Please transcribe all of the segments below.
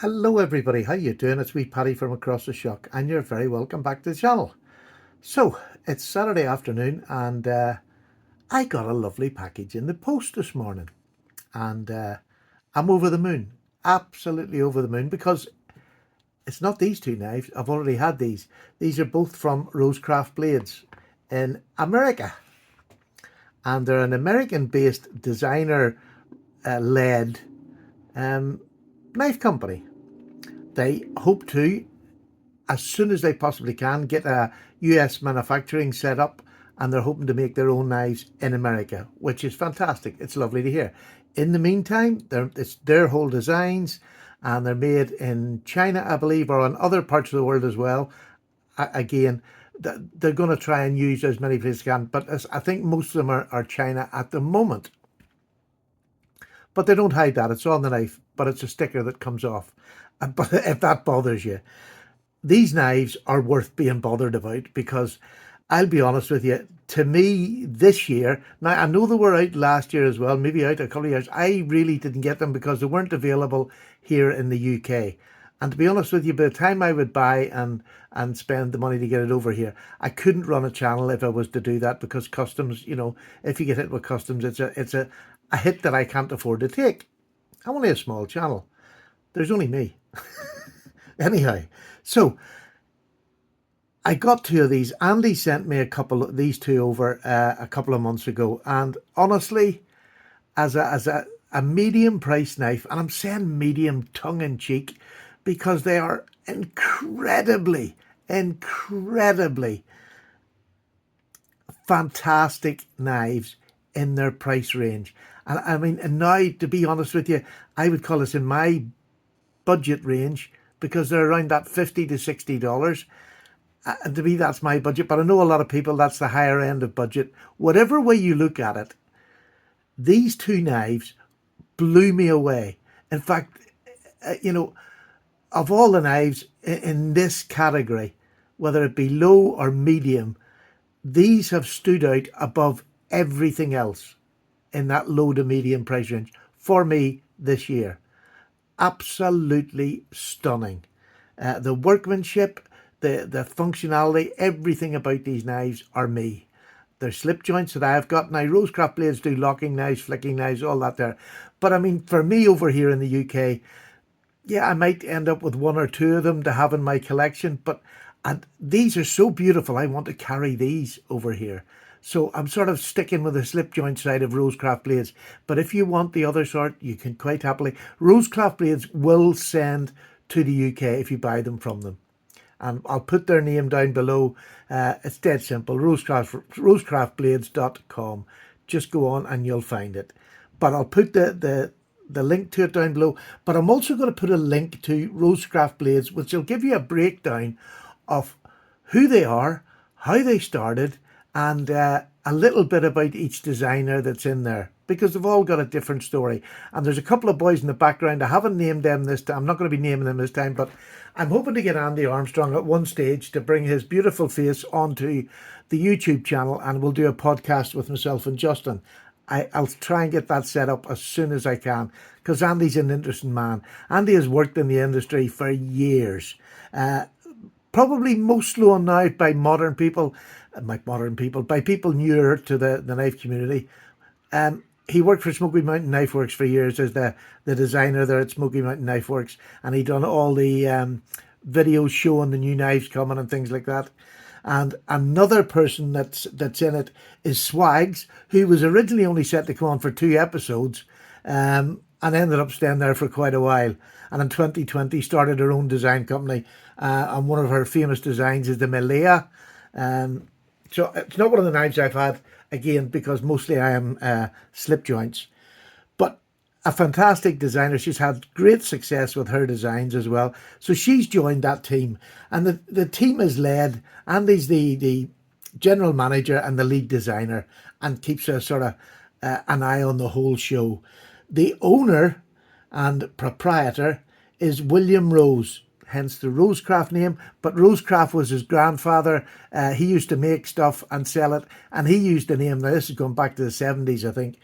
Hello everybody, how you doing? It's me Paddy from across the shock and you're very welcome back to the channel. So it's Saturday afternoon and I got a lovely package in the post this morning and I'm over the moon, absolutely over the moon, because it's not these two knives. I've already had these. These are both from Rosecraft Blades in America, and they're an American based designer led knife company. They hope to, as soon as they possibly can, get a US manufacturing set up, and they're hoping to make their own knives in America, which is fantastic. It's lovely to hear. In the meantime, it's their whole designs, and they're made in China, I believe, or on other parts of the world as well. Again, they're going to try and use as many places as can, but I think most of them are China at the moment. But they don't hide that. It's on the knife, but it's a sticker that comes off. But if that bothers you, these knives are worth being bothered about, because I'll be honest with you, to me this year, now I know they were out last year as well, maybe out a couple of years, I really didn't get them because they weren't available here in the UK. And to be honest with you, by the time I would buy and spend the money to get it over here, I couldn't run a channel if I was to do that, because customs, if you get hit with customs, it's a hit that I can't afford to take. I'm only a small channel. There's only me. Anyhow, so I got two of these. Andy sent me these two over a couple of months ago, and honestly, as a medium price knife, and I'm saying medium tongue in cheek, because they are incredibly fantastic knives in their price range. And I mean, and now, to be honest with you, I would call this in my budget range, because they're around that $50 to $60. And to me, that's my budget. But I know a lot of people, that's the higher end of budget. Whatever way you look at it, these two knives blew me away. In fact, of all the knives in this category, whether it be low or medium, these have stood out above everything else in that low to medium price range for me this year. Absolutely stunning. The workmanship, the functionality, everything about these knives are me. They're slip joints that I've got. Now, Rosecraft Blades do locking knives, flicking knives, all that there. But I mean, for me over here in the UK, yeah, I might end up with one or two of them to have in my collection. And these are so beautiful, I want to carry these over here. So I'm sort of sticking with the slip joint side of Rosecraft Blades. But if you want the other sort, you can quite happily. Rosecraft Blades will send to the UK if you buy them from them. And I'll put their name down below. It's dead simple, Rosecraftblades.com. Just go on and you'll find it. But I'll put the link to it down below. But I'm also going to put a link to Rosecraft Blades, which will give you a breakdown of who they are, how they started, and a little bit about each designer that's in there, because they've all got a different story. And there's a couple of boys in the background. I haven't named them this time. I'm not going to be naming them this time, but I'm hoping to get Andy Armstrong at one stage to bring his beautiful face onto the YouTube channel, and we'll do a podcast with myself and Justin. I'll try and get that set up as soon as I can, because Andy's an interesting man. Andy has worked in the industry for years. Probably most known now by modern people, by people newer to the knife community. He worked for Smoky Mountain Knife Works for years as the designer there at Smoky Mountain Knife Works, and he done all the videos showing the new knives coming and things like that. And another person that's in it is Swags, who was originally only set to come on for 2 episodes, and ended up staying there for quite a while. And in 2020 started her own design company, and one of her famous designs is the Malaya. So it's not one of the knives I've had, again, because mostly I am slip joints. But a fantastic designer. She's had great success with her designs as well. So she's joined that team. And the team is led, Andy's the general manager and the lead designer, and keeps a sort of an eye on the whole show. The owner and proprietor is William Rose, hence the Rosecraft name. But Rosecraft was his grandfather. He used to make stuff and sell it, and he used the name. Now, this is going back to the 70s, I think.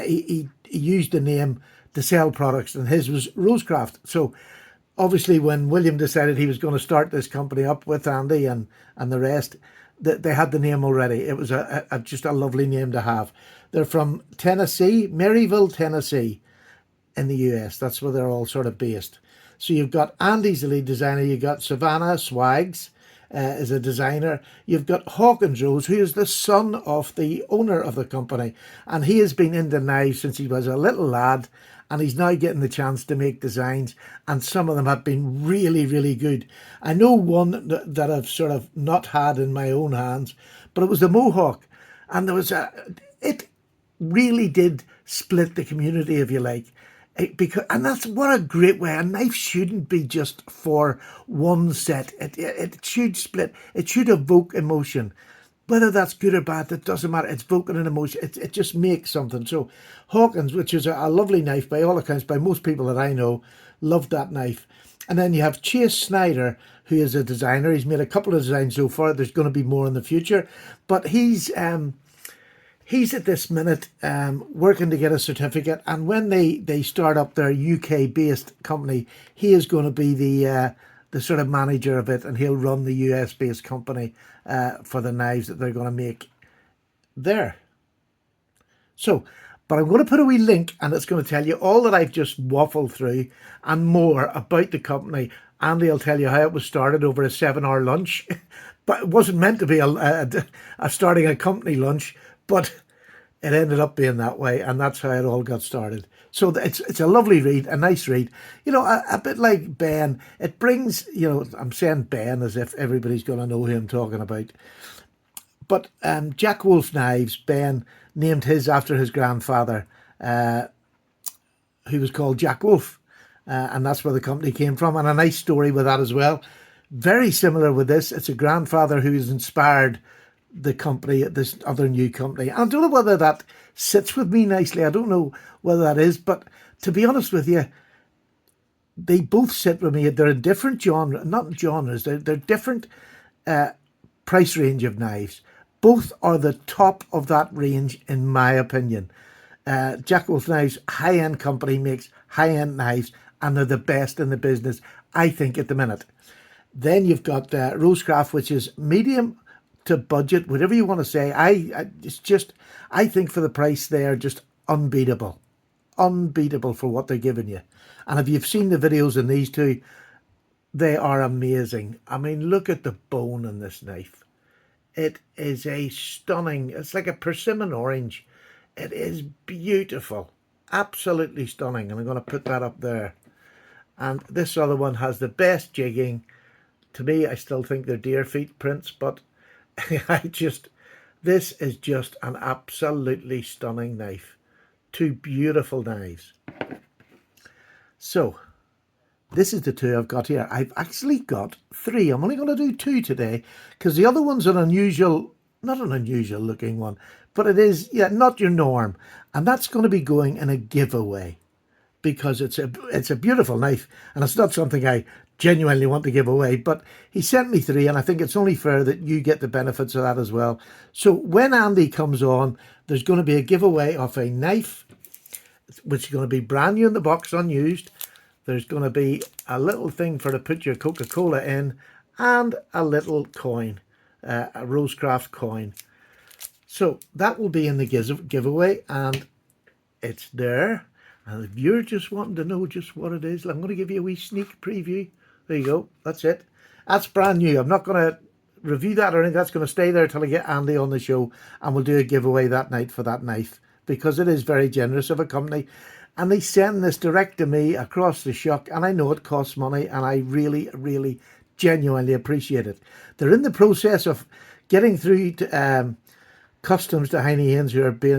He used the name to sell products, and his was Rosecraft. So obviously when William decided he was going to start this company up with Andy and the rest, they had the name already. It was just a lovely name to have. They're from Tennessee, Maryville, Tennessee, in the US. That's where they're all sort of based. So you've got Andy's the lead designer. You've got Savannah Swags is a designer. You've got Hawkins Rose, who is the son of the owner of the company. And he has been into knives since he was a little lad. And he's now getting the chance to make designs. And some of them have been really, really good. I know one that I've sort of not had in my own hands, but it was the Mohawk. And it really did split the community, if you like. And that's what a great way. A knife shouldn't be just for one set. It should split. It should evoke emotion. Whether that's good or bad, it doesn't matter. It's evoking an emotion. It just makes something. So Hawkins, which is a lovely knife by all accounts, by most people that I know, loved that knife. And then you have Chase Snyder, who is a designer. He's made a couple of designs so far. There's going to be more in the future. But he's at this minute working to get a certificate, and when they start up their UK-based company, he is going to be the sort of manager of it, and he'll run the US-based company for the knives that they're going to make there. So, but I'm going to put a wee link, and it's going to tell you all that I've just waffled through and more about the company. Andy will tell you how it was started over a 7-hour lunch, but it wasn't meant to be a starting a company lunch. But it ended up being that way, and that's how it all got started. So it's a lovely read, a nice read. You know, a bit like Ben. It brings, you know, I'm saying Ben as if everybody's going to know who I'm talking about. But Jack Wolf Knives, Ben named his after his grandfather, who was called Jack Wolf. And that's where the company came from. And a nice story with that as well. Very similar with this. It's a grandfather who is inspired the company, this other new company. I don't know whether that sits with me nicely. I don't know whether that is, but to be honest with you, they both sit with me. They're in different not genres. They're different price range of knives. Both are the top of that range, in my opinion. Jack Wolf Knives, high-end company, makes high-end knives, and they're the best in the business, I think, at the minute. Then you've got Rosecraft, which is medium to budget, whatever you want to say. I think for the price they are just unbeatable for what they're giving you. And if you've seen the videos in these two, they are amazing. I mean, look at the bone in this knife. It is a stunning, it's like a persimmon orange. It is beautiful, absolutely stunning. And I'm going to put that up there. And this other one has the best jigging. To me, I still think they're deer feet prints, but this is just an absolutely stunning knife. Two beautiful knives. So, this is the two I've got here. I've actually got 3. I'm only going to do 2 today because the other one's an unusual, not an unusual looking one, but it is, yeah, not your norm. And that's going to be going in a giveaway because it's a beautiful knife and it's not something I genuinely want to give away, but he sent me 3 and I think it's only fair that you get the benefits of that as well. So when Andy comes on, there's going to be a giveaway of a knife, which is going to be brand new in the box, unused. There's going to be a little thing for to put your Coca-Cola in and a little coin, a Rosecraft coin. So that will be in the giveaway, and it's there. And if you're just wanting to know just what it is, I'm going to give you a wee sneak preview. There you go. That's it. That's brand new. I'm not going to review that or anything. That's going to stay there till I get Andy on the show, and we'll do a giveaway that night for that knife because it is very generous of a company. And they send this direct to me across the shuck, and I know it costs money, and I really, really genuinely appreciate it. They're in the process of getting through to customs to Heine Haynes,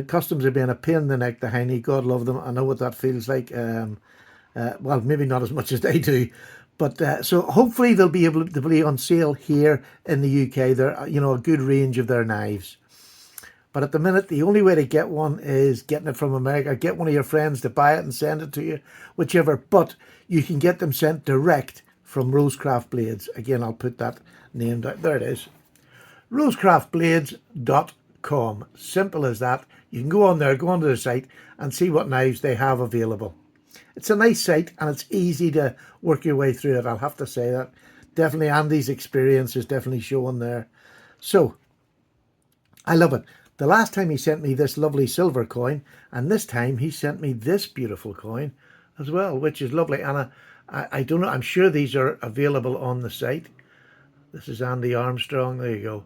customs are being a pain in the neck to Heine. God love them. I know what that feels like. Well, maybe not as much as they do. But so hopefully they'll be able to be on sale here in the UK. They're, you know, a good range of their knives. But at the minute, the only way to get one is getting it from America. Get one of your friends to buy it and send it to you, whichever. But you can get them sent direct from Rosecraft Blades. Again, I'll put that name down. There it is. Rosecraftblades.com. Simple as that. You can go on there, go onto the site and see what knives they have available. it's a nice site and it's easy to work your way through it. I'll have to say that. Definitely Andy's experience is definitely showing there. So I love it. The last time he sent me this lovely silver coin, and this time he sent me this beautiful coin as well, which is lovely. And I don't know, I'm sure these are available on the site. This is Andy Armstrong. There you go.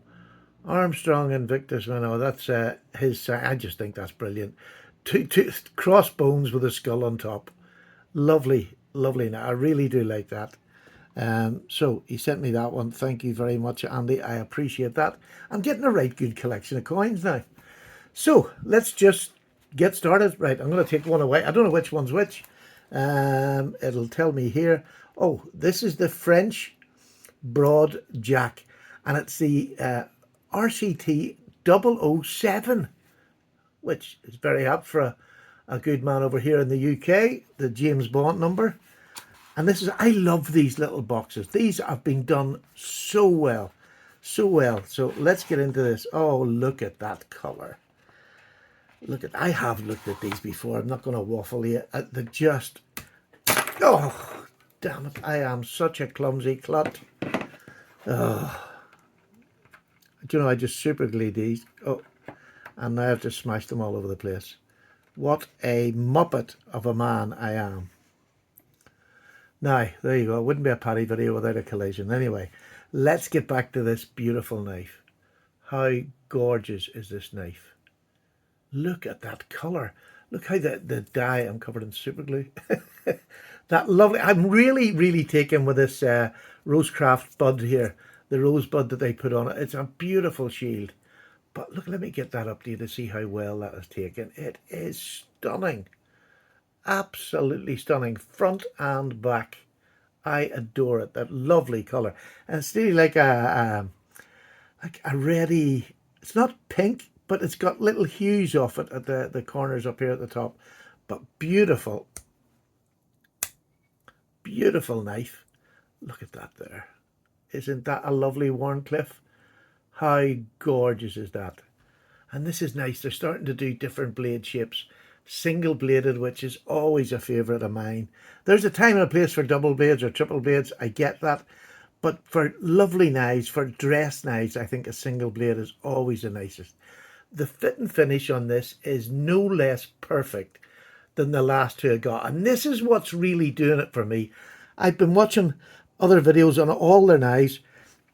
Armstrong Invictus. No, that's his. I just think that's brilliant. Two crossbones with a skull on top. Lovely, lovely. Now, I really do like that. So he sent me that one. Thank you very much, Andy. I appreciate that. I'm getting a right good collection of coins now. So let's just get started. Right, I'm going to take one away. I don't know which one's which. It'll tell me here. Oh, this is the French Broad Jack, and it's the RCT 007, which is very apt for a good man over here in the UK, the James Bond number. And this is, I love these little boxes. These have been done so well, so well. So let's get into this. Oh, look at that colour. Look at, I have looked at these before. I'm not going to waffle here. They're just, oh, damn it. I am such a clumsy clut. Oh. Do you know, I just super glued these. Oh, and now I've just smashed them all over the place. What a muppet of a man I am. Now, there you go. It wouldn't be a paddy video without a collision. Anyway, let's get back to this beautiful knife. How gorgeous is this knife? Look at that colour. Look how the dye, I'm covered in super glue. That lovely, I'm really, really taken with this Rosecraft bud here. The rosebud that they put on it. It's a beautiful shield. But look, let me get that up to you to see how well that is taken. It is stunning. Absolutely stunning. Front and back. I adore it. That lovely colour. And it's really like a reddy, it's not pink, but it's got little hues off it at the corners up here at the top. But beautiful. Beautiful knife. Look at that there. Isn't that a lovely Wharncliffe? How gorgeous is that? And this is nice. They're starting to do different blade shapes. Single bladed, which is always a favourite of mine. There's a time and a place for double blades or triple blades. I get that. But for lovely knives, for dress knives, I think a single blade is always the nicest. The fit and finish on this is no less perfect than the last two I got. And this is what's really doing it for me. I've been watching other videos on all their knives,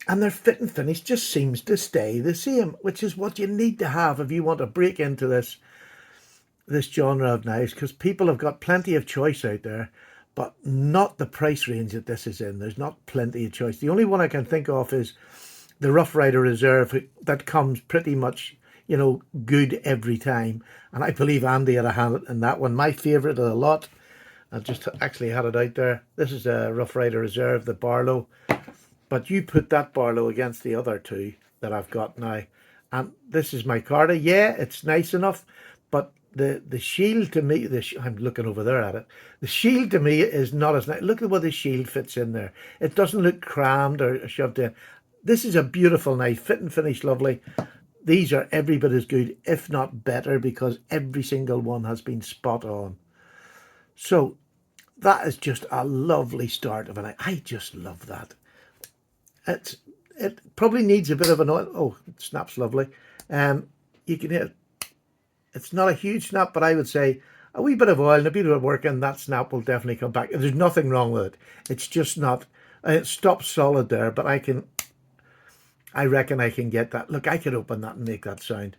and their fit and finish just seems to stay the same, which is what you need to have if you want to break into this genre of knives, because people have got plenty of choice out there, but not the price range that this is in. There's not plenty of choice. The only one I can think of is the Rough Rider Reserve, that comes pretty much, you know, good every time, and I believe Andy had a hand in that one. My favourite of the lot. I've just actually had it out there. This is a Rough Rider Reserve, the Barlow. But you put that Barlow against the other two that I've got now. And this is my Carta. Yeah, it's nice enough. But the shield to me, I'm looking over there at it. The shield to me is not as nice. Look at what the shield fits in there. It doesn't look crammed or shoved in. This is a beautiful knife. Fit and finish lovely. These are every bit as good, if not better, because every single one has been spot on. So that is just a lovely start of an. I just love that. It probably needs a bit of an oil. Oh, it snaps lovely. You can hear it's not a huge snap, but I would say a wee bit of oil and a bit of work, and that snap will definitely come back. There's nothing wrong with it. It's just not. It stops solid there, but I reckon I can get that. Look, I could open that and make that sound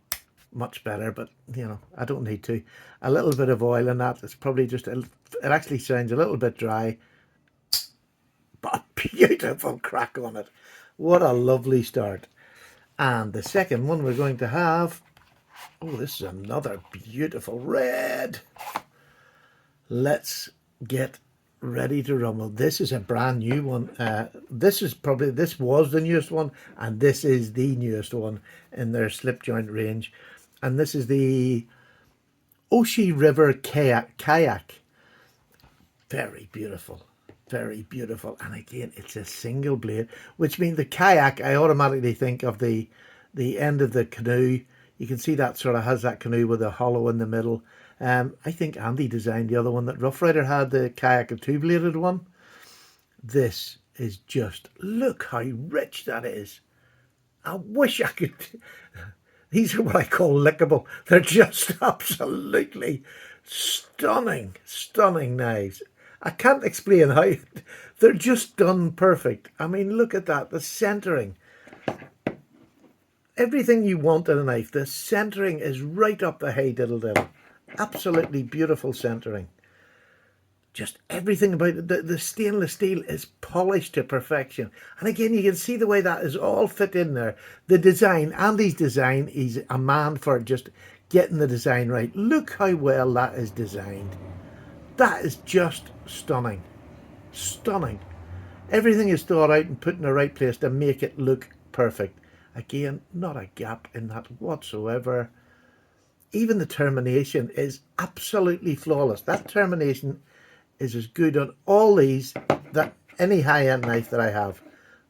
much better, but you know, I don't need to. A little bit of oil in that. It's probably just it actually sounds a little bit dry, but a beautiful crack on it. What a lovely start. And the second one we're going to have, oh, this is another beautiful red. Let's get ready to rumble. This is a brand new one. This was the newest one, and this is the newest one in their slip joint range. And this is the Oshi River kayak. Very beautiful. Very beautiful. And again, it's a single blade, which means the kayak, I automatically think of the end of the canoe. You can see that sort of has that canoe with a hollow in the middle. I think Andy designed the other one that Rough Rider had, the kayak and two-bladed one. This is just, look how rich that is. I wish I could. These are what I call lickable. They're just absolutely stunning, stunning knives. I can't explain how. They're just done perfect. I mean, look at that. The centering. Everything you want in a knife. The centering is right up the hey diddle diddle. Absolutely beautiful centering. Just everything about it. The stainless steel is polished to perfection. And again, you can see the way that is all fit in there. The design, Andy's design, he's a man for just getting the design right. Look how well that is designed. That is just stunning. Stunning. Everything is thought out and put in the right place to make it look perfect. Again, not a gap in that whatsoever. Even the termination is absolutely flawless. That termination is as good on all these that any high-end knife that I have.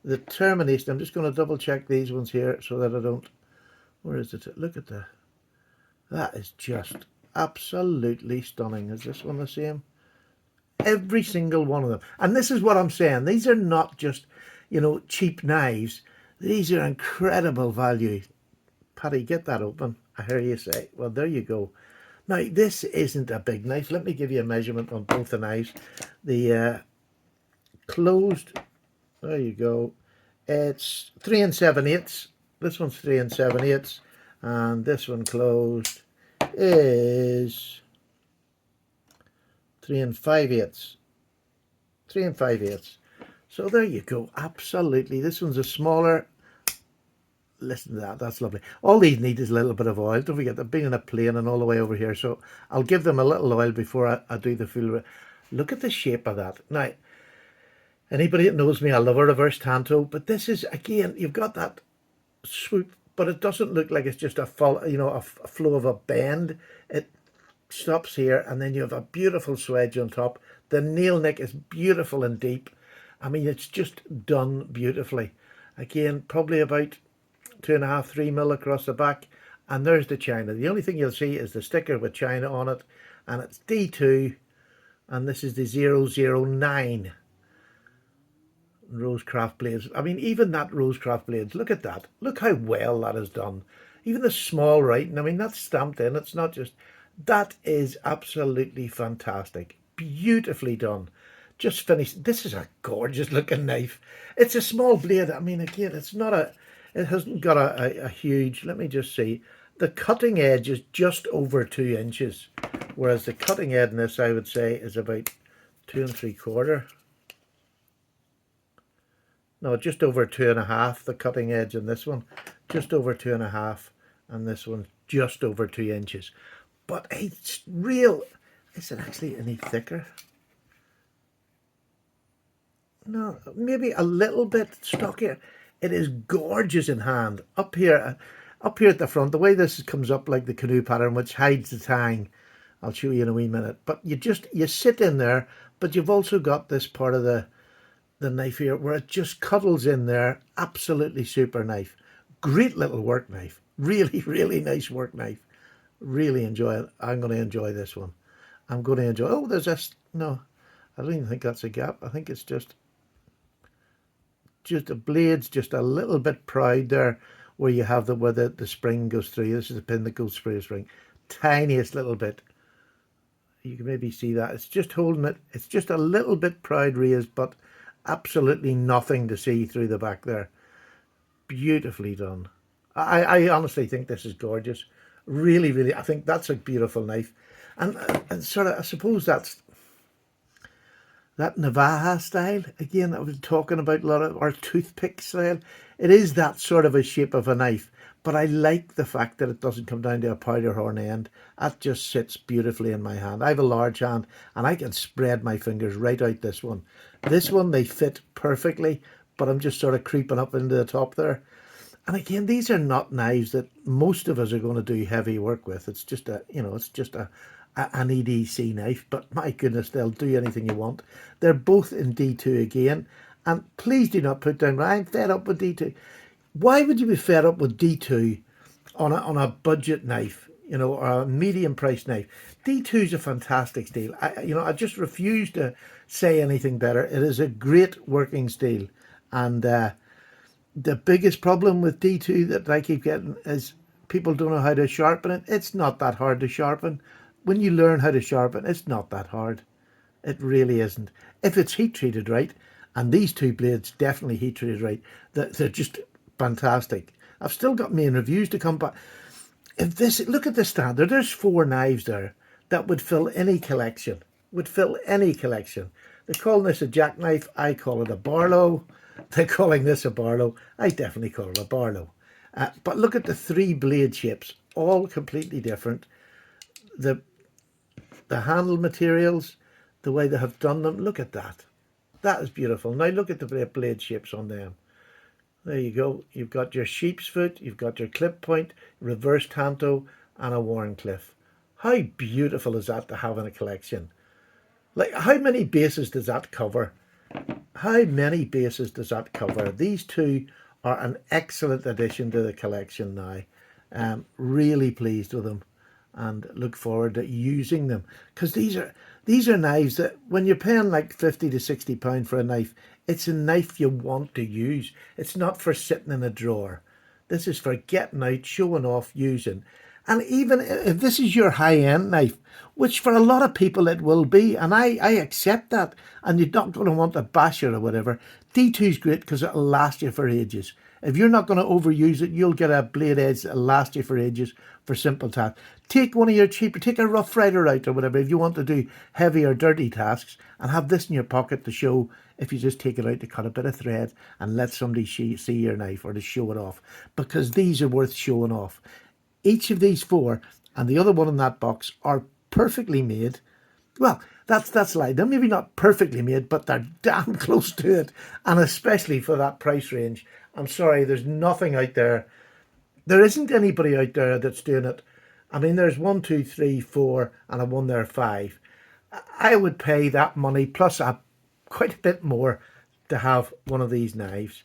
The termination, I'm just going to double check these ones here so that I don't, where is it? Look at that is just absolutely stunning. Is this one the same? Every single one of them. And this is what I'm saying. These are not just, cheap knives. These are incredible value. Paddy, get that open. I hear you say. Well, there you go. Now, this isn't a big knife. Let me give you a measurement on both the knives. The closed, there you go. It's 3 7/8. This one's 3 7/8. And this one closed is 3 5/8. 3 5/8. So there you go. Absolutely. This one's a smaller. Listen to that, that's lovely. All these need is a little bit of oil. Don't forget, they've been in a plane and all the way over here, so I'll give them a little oil before I do the full. Look at the shape of that. Now, anybody that knows me, I love a reversed hand toe, but this is, again, you've got that swoop, but it doesn't look like it's just a fall, a flow of a bend. It stops here, and then you have a beautiful swedge on top. The nail nick is beautiful and deep. I mean, it's just done beautifully. Again, probably about 2.5, 3 mil across the back, and there's the China. The only thing you'll see is the sticker with China on it, and it's D2, and this is the 009 Rosecraft blades. I mean, even that Rosecraft blades, look at that. Look how well that is done. Even the small writing, I mean, that's stamped in. It's not just, that is absolutely fantastic. Beautifully done. Just finished. This is a gorgeous looking knife. It's a small blade. I mean, again, it's not a, it hasn't got a huge, let me just see. The cutting edge is just over 2 inches, whereas the cutting edge in this, I would say, is about 2 3/4. No, just over 2.5. The cutting edge in this one, just over 2.5, and this one just over 2 inches. But it's real. Is it actually any thicker? No, maybe a little bit stockier. It is gorgeous in hand. Up here at the front, the way this comes up like the canoe pattern, which hides the tang. I'll show you in a wee minute. But you sit in there, but you've also got this part of the knife here where it just cuddles in there. Absolutely super knife. Great little work knife. Really, really nice work knife. Really enjoy it. I'm going to enjoy this one. I'm going to enjoy. Oh, there's this. No, I don't even think that's a gap. I think it's just the blade's just a little bit proud there where you have where the spring goes through. This is a pin that goes through the spring. Tiniest little bit. You can maybe see that. It's just holding it. It's just a little bit proud raised, but absolutely nothing to see through the back there. Beautifully done. I honestly think this is gorgeous. Really, really, I think that's a beautiful knife. And sort of, I suppose that's that Navaja style, again, I was talking about a lot of our toothpick style. It is that sort of a shape of a knife, but I like the fact that it doesn't come down to a powder horn end. That just sits beautifully in my hand. I have a large hand and I can spread my fingers right out this one. This one, they fit perfectly, but I'm just sort of creeping up into the top there. And again, these are not knives that most of us are going to do heavy work with. It's just an EDC knife, but my goodness, they'll do anything you want. They're both in D2 again, and please do not put down, I'm fed up with D2. Why would you be fed up with D2 on a budget knife? or a medium price knife. D2 is a fantastic steel. I just refuse to say anything better. It is a great working steel. And the biggest problem with D2 that I keep getting is people don't know how to sharpen it. It's not that hard to sharpen. When you learn how to sharpen, it's not that hard. It really isn't. If it's heat treated right, and these two blades definitely heat treated right, they're just fantastic. I've still got main reviews to come, but if this, look at the standard, there's 4 knives there that would fill any collection. Would fill any collection. They're calling this a jackknife. I call it a Barlow. They're calling this a Barlow. I definitely call it a Barlow. But look at the 3 blade shapes, all completely different. The handle materials, the way they have done them, look at that. That is beautiful. Now look at the blade shapes on them. There you go. You've got your sheep's foot, you've got your clip point, reverse tanto, and a Warncliffe. How beautiful is that to have in a collection? Like, how many bases does that cover? How many bases does that cover? These two are an excellent addition to the collection now. Really pleased with them and look forward to using them, because these are knives that when you're paying like 50 to 60 pound for a knife, it's a knife you want to use. It's not for sitting in a drawer. This is for getting out, showing off, using. And even if this is your high-end knife, which for a lot of people it will be, and I accept that, and you're not going to want a basher or whatever, D2 is great because it'll last you for ages. If you're not going to overuse it, you'll get a blade edge that'll last you for ages for simple tasks. Take one of your cheaper, take a Rough Rider out or whatever if you want to do heavy or dirty tasks, and have this in your pocket to show if you just take it out to cut a bit of thread and let somebody see your knife, or to show it off, because these are worth showing off. Each of these 4 and the other one in that box are perfectly made. Well, that's like, they're maybe not perfectly made, but they're damn close to it. And especially for that price range. I'm sorry, there's nothing out there. There isn't anybody out there that's doing it. I mean, there's 1, 2, 3, 4, and a 1 there, 5. I would pay that money plus quite a bit more to have one of these knives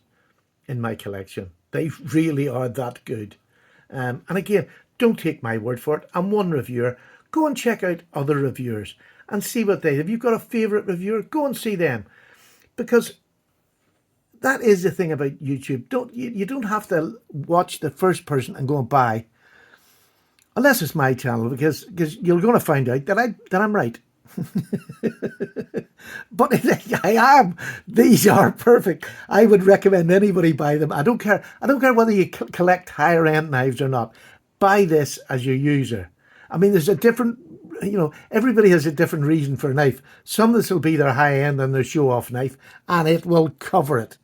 in my collection. They really are that good. And again, don't take my word for it. I'm one reviewer. Go and check out other reviewers and see what if you've got a favourite reviewer, go and see them. Because that is the thing about YouTube. You don't have to watch the first person and go and buy, unless it's my channel, because you're going to find out that I'm right. But I am. These are perfect. I would recommend anybody buy them. I don't care whether you collect higher end knives or not. Buy this as your user. I mean, there's a different, everybody has a different reason for a knife. Some of this will be their high end and their show off knife, and it will cover it.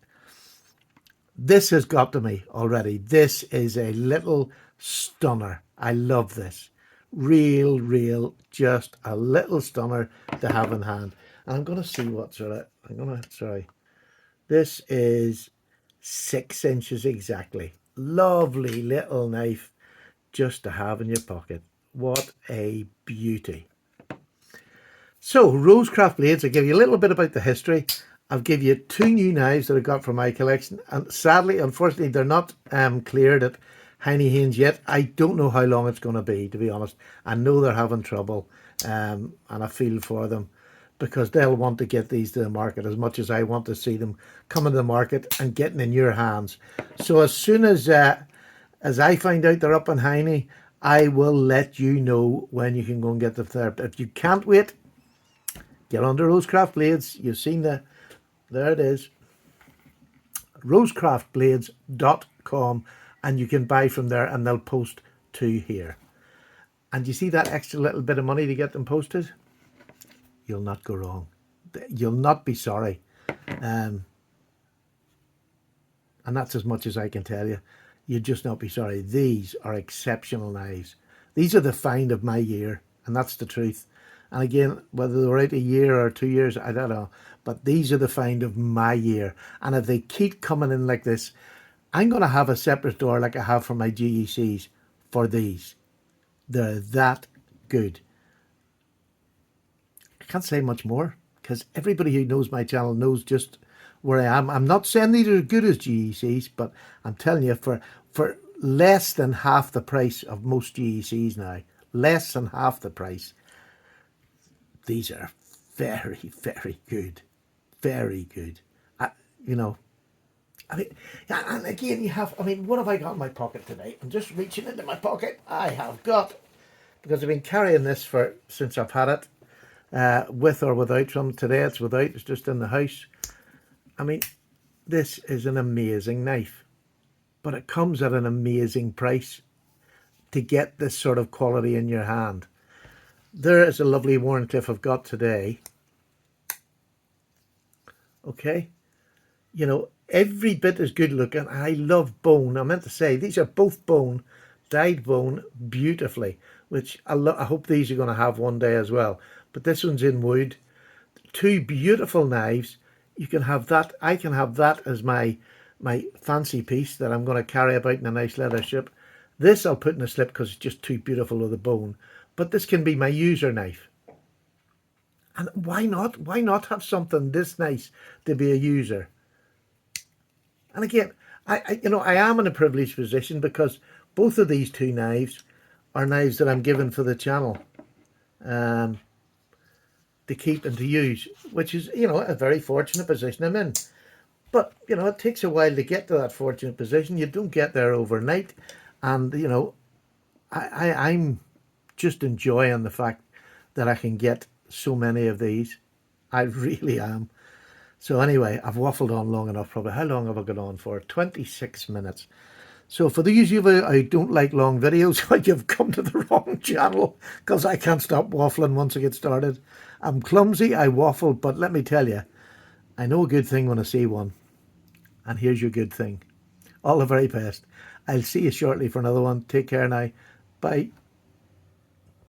This has got to me already. This is a little stunner. I love this. Real, just a little stunner to have in hand. And I'm going to see what's in it. This is 6 inches exactly. Lovely little knife just to have in your pocket. What a beauty. So, Rosecraft blades, I'll give you a little bit about the history. I'll give you 2 new knives that I got from my collection. And sadly, unfortunately, they're not cleared at Heine Haynes yet. I don't know how long it's going to be, to be honest. I know they're having trouble, and I feel for them, because they'll want to get these to the market as much as I want to see them coming to the market and getting in your hands. So as soon as I find out they're up in Heine, I will let you know when you can go and get them there. But if you can't wait, get on to Rosecraft Blades. You've seen there it is, Rosecraftblades.com, and you can buy from there and they'll post to here. And you see that extra little bit of money to get them posted? You'll not go wrong. You'll not be sorry. And that's as much as I can tell you. You'll just not be sorry. These are exceptional knives. These are the find of my year, and that's the truth. And again, whether they're out a year or 2 years, I don't know. But these are the find of my year. And if they keep coming in like this, I'm going to have a separate door like I have for my GECs for these. They're that good. I can't say much more, because everybody who knows my channel knows just where I am. I'm not saying these are as good as GECs, but I'm telling you, for less than half the price of most GECs now, less than half the price. These are very, very good. Very good. You know, I mean, yeah, and again, you have, I mean, what have I got in my pocket today? I'm just reaching into my pocket. I have got, because I've been carrying this since I've had it, with or without some. Today it's without, it's just in the house. I mean, this is an amazing knife, but it comes at an amazing price to get this sort of quality in your hand. There is a lovely Wharncliffe I've got today. Okay. You know, every bit as good looking. I love bone. I meant to say, these are both bone, dyed bone beautifully, which I hope these are going to have one day as well. But this one's in wood. Two beautiful knives. You can have that. I can have that as my fancy piece that I'm going to carry about in a nice leather strip. This I'll put in a slip because it's just too beautiful with the bone. But this can be my user knife. And why not? Why not have something this nice to be a user? And again, I am in a privileged position because both of these two knives are knives that I'm given for the channel to keep and to use, which is, a very fortunate position I'm in. But, it takes a while to get to that fortunate position. You don't get there overnight. And, I'm just enjoying the fact that I can get so many of these. I really am. So anyway, I've waffled on long enough probably. How long have I gone on for? 26 minutes. So for those of you who don't like long videos, you've come to the wrong channel because I can't stop waffling once I get started. I'm clumsy, I waffle, but let me tell you, I know a good thing when I see one. And here's your good thing. All the very best. I'll see you shortly for another one. Take care now. Bye.